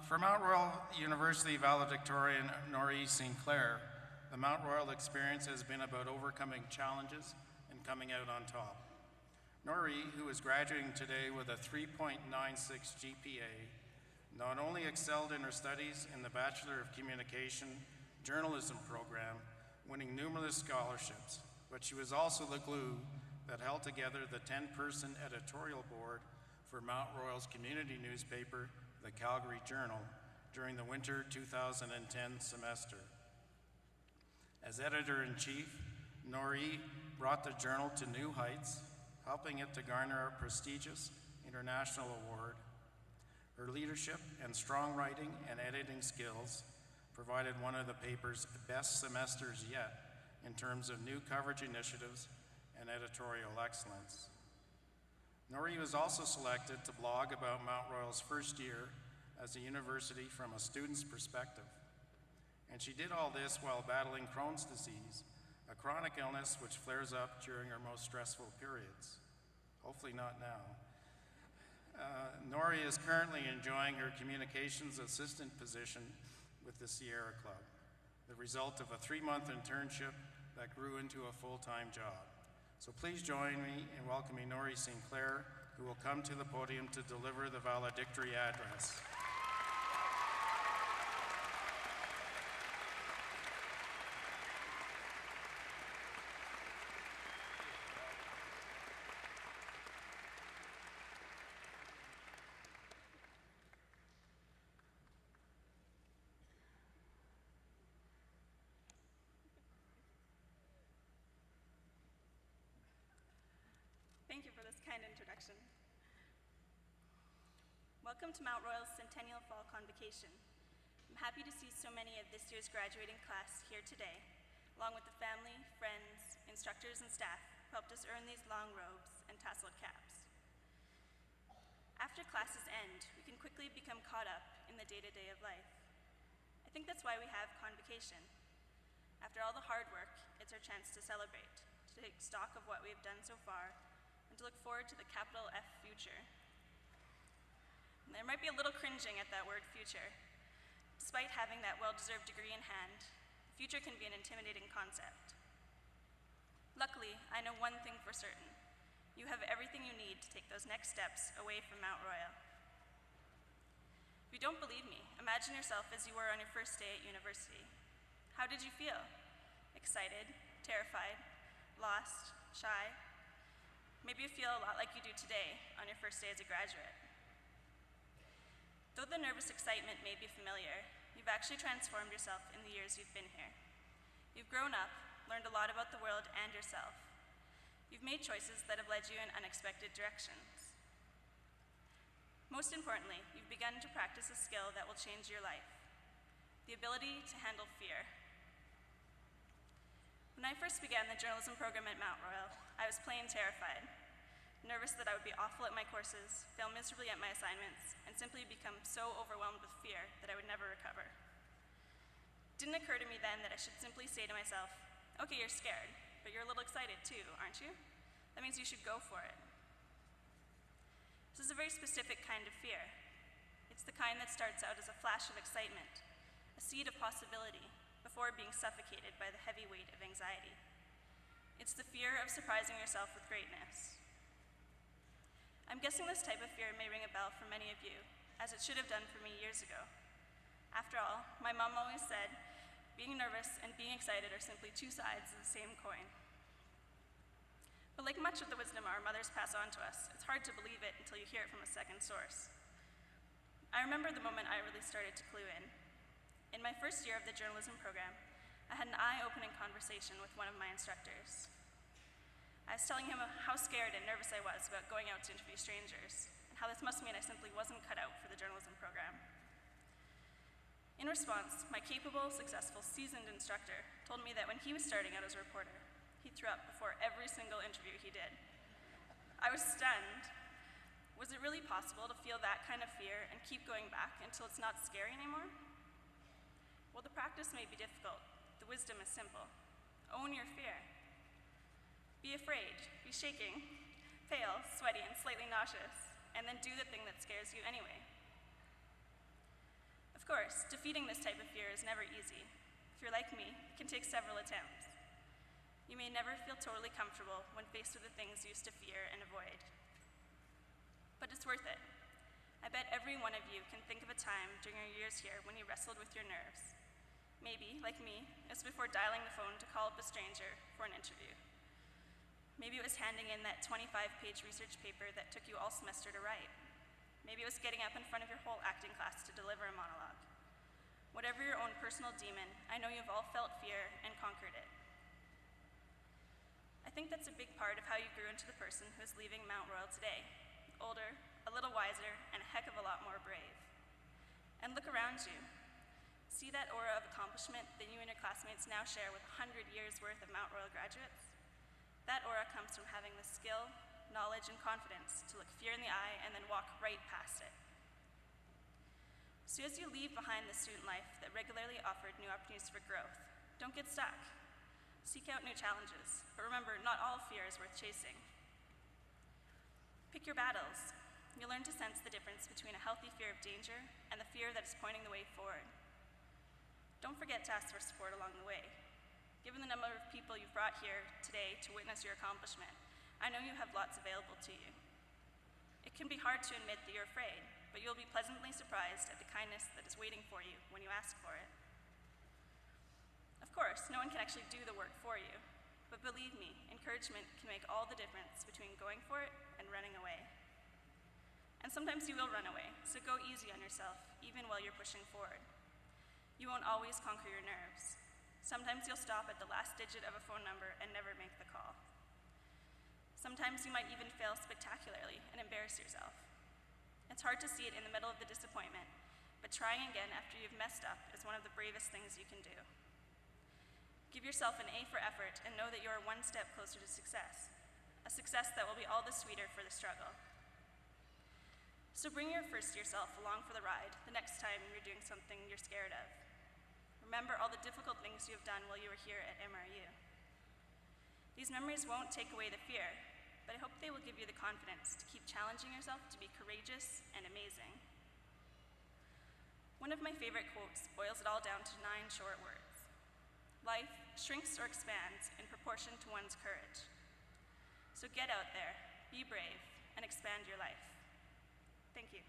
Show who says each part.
Speaker 1: For Mount Royal University valedictorian Nori Sinclair, the Mount Royal experience has been about overcoming challenges and coming out on top. Nori, who is graduating today with a 3.96 GPA, not only excelled in her studies in the Bachelor of Communication Journalism program, winning numerous scholarships, but she was also the glue that held together the 10-person editorial board for Mount Royal's community newspaper, the Calgary Journal, during the winter 2010 semester. As editor-in-chief, Nori brought the journal to new heights, helping it to garner a prestigious international award. Her leadership and strong writing and editing skills provided one of the paper's best semesters yet in terms of new coverage initiatives and editorial excellence. Nori was also selected to blog about Mount Royal's first year as a university from a student's perspective. And she did all this while battling Crohn's disease, a chronic illness which flares up during her most stressful periods. Hopefully not now. Nori is currently enjoying her communications assistant position with the Sierra Club, the result of a 3-month internship that grew into a full-time job. So please join me in welcoming Nori Sinclair, who will come to the podium to deliver the valedictory address.
Speaker 2: Thank you for this kind introduction. Welcome to Mount Royal's Centennial Fall Convocation. I'm happy to see so many of this year's graduating class here today, along with the family, friends, instructors, and staff who helped us earn these long robes and tasseled caps. After classes end, we can quickly become caught up in the day-to-day of life. I think that's why we have Convocation. After all the hard work, it's our chance to celebrate, to take stock of what we have done so far, and to look forward to the capital F future. And there might be a little cringing at that word future. Despite having that well-deserved degree in hand, the future can be an intimidating concept. Luckily, I know one thing for certain. You have everything you need to take those next steps away from Mount Royal. If you don't believe me, imagine yourself as you were on your first day at university. How did you feel? Excited, terrified, lost, shy? Maybe you feel a lot like you do today on your first day as a graduate. Though the nervous excitement may be familiar, you've actually transformed yourself in the years you've been here. You've grown up, learned a lot about the world and yourself. You've made choices that have led you in unexpected directions. Most importantly, you've begun to practice a skill that will change your life: the ability to handle fear. When I first began the journalism program at Mount Royal, I was plain terrified, nervous that I would be awful at my courses, fail miserably at my assignments, and simply become so overwhelmed with fear that I would never recover. It didn't occur to me then that I should simply say to myself, okay, you're scared, but you're a little excited too, aren't you? That means you should go for it. This is a very specific kind of fear. It's the kind that starts out as a flash of excitement, a seed of possibility, before being suffocated by the heavy weight of anxiety. It's the fear of surprising yourself with greatness. I'm guessing this type of fear may ring a bell for many of you, as it should have done for me years ago. After all, my mom always said, being nervous and being excited are simply two sides of the same coin. But like much of the wisdom our mothers pass on to us, it's hard to believe it until you hear it from a second source. I remember the moment I really started to clue in. In my first year of the journalism program, I had an eye-opening conversation with one of my instructors. I was telling him how scared and nervous I was about going out to interview strangers, and how this must mean I simply wasn't cut out for the journalism program. In response, my capable, successful, seasoned instructor told me that when he was starting out as a reporter, he threw up before every single interview he did. I was stunned. Was it really possible to feel that kind of fear and keep going back until it's not scary anymore? Well, the practice may be difficult. The wisdom is simple. Own your fear. Be afraid, be shaking, pale, sweaty, and slightly nauseous, and then do the thing that scares you anyway. Of course, defeating this type of fear is never easy. If you're like me, it can take several attempts. You may never feel totally comfortable when faced with the things you used to fear and avoid. But it's worth it. I bet every one of you can think of a time during your years here when you wrestled with your nerves. Maybe, like me, it was before dialing the phone to call up a stranger for an interview. Maybe it was handing in that 25-page research paper that took you all semester to write. Maybe it was getting up in front of your whole acting class to deliver a monologue. Whatever your own personal demon, I know you've all felt fear and conquered it. I think that's a big part of how you grew into the person who is leaving Mount Royal today. Older, a little wiser, and a heck of a lot more brave. And look around you. See that aura of accomplishment that you and your classmates now share with 100 years worth of Mount Royal graduates? That aura comes from having the skill, knowledge, and confidence to look fear in the eye and then walk right past it. So as you leave behind the student life that regularly offered new opportunities for growth, don't get stuck. Seek out new challenges, but remember, not all fear is worth chasing. Pick your battles. You'll learn to sense the difference between a healthy fear of danger and the fear that is pointing the way forward. Don't forget to ask for support along the way. Given the number of people you've brought here today to witness your accomplishment, I know you have lots available to you. It can be hard to admit that you're afraid, but you'll be pleasantly surprised at the kindness that is waiting for you when you ask for it. Of course, no one can actually do the work for you, but believe me, encouragement can make all the difference between going for it and running away. And sometimes you will run away, so go easy on yourself, even while you're pushing forward. You won't always conquer your nerves. Sometimes you'll stop at the last digit of a phone number and never make the call. Sometimes you might even fail spectacularly and embarrass yourself. It's hard to see it in the middle of the disappointment, but trying again after you've messed up is one of the bravest things you can do. Give yourself an A for effort and know that you are one step closer to success, a success that will be all the sweeter for the struggle. So bring your first-year self along for the ride the next time you're doing something you're scared of. Remember all the difficult things you have done while you were here at MRU. These memories won't take away the fear, but I hope they will give you the confidence to keep challenging yourself to be courageous and amazing. One of my favorite quotes boils it all down to 9 short words. Life shrinks or expands in proportion to one's courage. So get out there, be brave, and expand your life. Thank you.